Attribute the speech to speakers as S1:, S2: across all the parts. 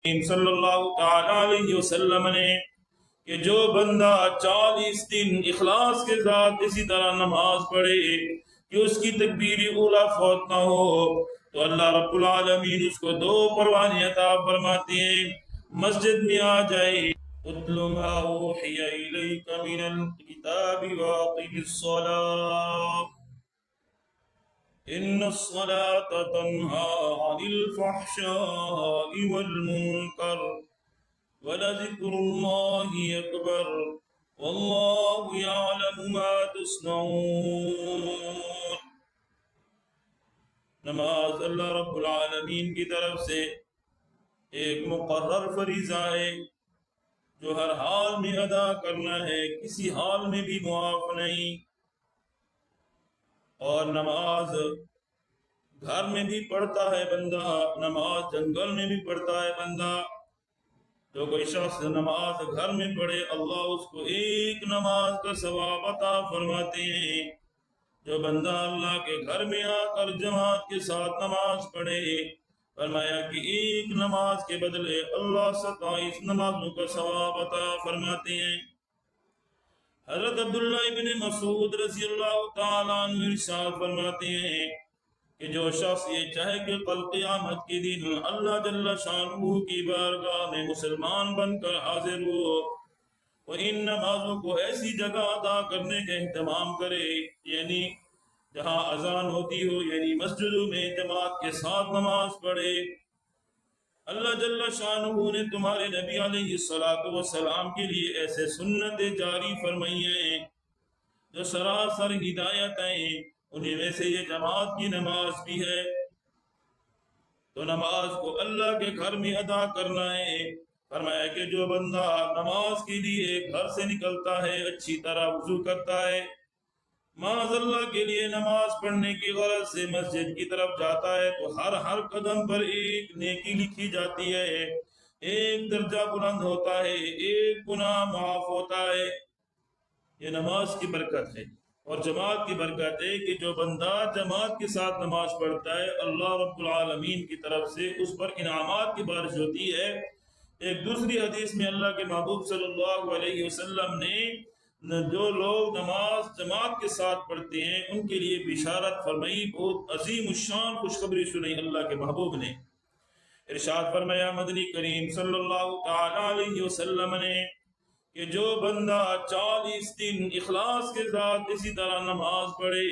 S1: صلی اللہ تعالی علیہ وسلم نے کہ جو بندہ 40 دن اخلاص کے ساتھ اسی طرح نماز پڑھے کہ اس کی تکبیر اولا فوت نہ ہو تو اللہ رب العالمین اس کو 2 پروانے عطا فرماتے ہیں۔ مسجد میں آ جائے، اتل ما اوحی الیک من الکتاب واقم الصلاۃ ان الصلاۃ تنہی عن الفحشاء والمنکر وَلَذِكْرُ اللَّهِ أَكْبَرُ وَاللَّهُ يَعْلَمُ مَا تَصْنَعُونَ۔ نماز اللہ رب العالمین کی طرف سے ایک مقرر فریضہ ہے جو ہر حال میں ادا کرنا ہے، کسی حال میں بھی معاف نہیں۔ اور نماز گھر میں بھی پڑھتا ہے بندہ، نماز جنگل میں بھی پڑھتا ہے بندہ۔ جو کوئی شخص نماز گھر میں پڑھے اللہ اس کو ایک نماز کا ثواب عطا فرماتے ہیں۔ جو بندہ اللہ کے گھر میں آ کر جماعت کے ساتھ نماز پڑھے، فرمایا کہ ایک نماز کے بدلے اللہ 27 نمازوں کا ثواب عطا فرماتے ہیں۔ حضرت عبداللہ ابن مسعود رضی اللہ تعالیٰ عنہ ارشاد فرماتے ہیں کہ جو شخص یہ چاہے کہ کل قیامت کے دن اللہ جل شانہ کی بارگاہ میں مسلمان بن کر حاضر ہو، وہ ان نمازوں کو ایسی جگہ ادا کرنے کا اہتمام کرے، یعنی جہاں اذان ہوتی ہو، یعنی مسجدوں میں جماعت کے ساتھ نماز پڑھے۔ اللہ جل شانہ نے تمہارے نبی علیہ السلام کے لیے ایسے سنتیں جاری فرمائی ہیں جو سراسر ہدایت ہیں، انہیں میں سے یہ جماعت کی نماز بھی ہے۔ تو نماز کو اللہ کے گھر میں ادا کرنا ہے۔ فرمایا کہ جو بندہ نماز کے لیے گھر سے نکلتا ہے، اچھی طرح وضو کرتا ہے، معاذ اللہ کے لیے نماز پڑھنے کی غرض سے مسجد کی طرف جاتا ہے تو ہر قدم پر ایک نیکی لکھی جاتی ہے، ایک درجہ بلند ہوتا ہے، ایک گناہ معاف ہوتا ہے۔ یہ نماز کی برکت ہے۔ اور جماعت کی برکت ہے کہ جو بندہ جماعت کے ساتھ نماز پڑھتا ہے اللہ رب العالمین کی طرف سے اس پر انعامات کی بارش ہوتی ہے۔ ایک دوسری حدیث میں اللہ کے محبوب صلی اللہ علیہ وسلم نے جو لوگ نماز جماعت کے ساتھ پڑھتے ہیں ان کے لیے بشارت فرمائی، بہت عظیم الشان خوشخبری سنائی اللہ کے محبوب نے۔ ارشاد فرمایا مدنی کریم صلی اللہ تعالی علیہ وسلم نے کہ جو بندہ 40 دن اخلاص کے ساتھ اسی طرح نماز پڑھے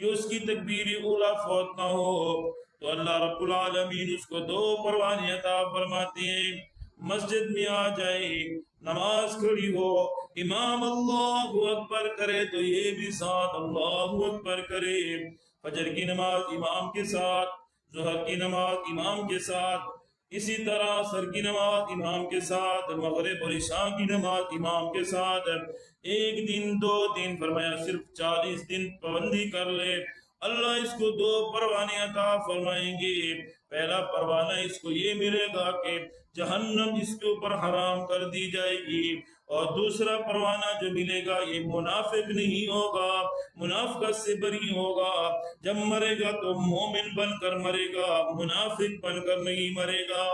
S1: کہ اس کی تکبیر اولا فوت نہ ہو تو اللہ رب العالمین اس کو 2 پروانے عطا فرماتے ہیں۔ مسجد میں آ جائے، نماز کھڑی ہو، امام اللہ اکبر کرے تو یہ بھی ساتھ اللہ اکبر کرے، فجر کی نماز امام کے ساتھ، ظہر کی نماز امام کے ساتھ، اسی طرح عصر کی نماز امام کے ساتھ، مغرب اور عشاء کی نماز امام کے ساتھ، 1 دن 2 دن فرمایا صرف 40 دن پابندی کر لے، اللہ اس کو 2 پروانے عطا فرمائیں گے۔ پہلا پروانہ اس کو یہ ملے گا کہ جہنم اس کے اوپر حرام کر دی جائے گی، اور دوسرا پروانہ جو ملے گا یہ منافق نہیں ہوگا، منافقت سے بری ہوگا، جب مرے گا تو مومن بن کر مرے گا، منافق بن کر نہیں مرے گا۔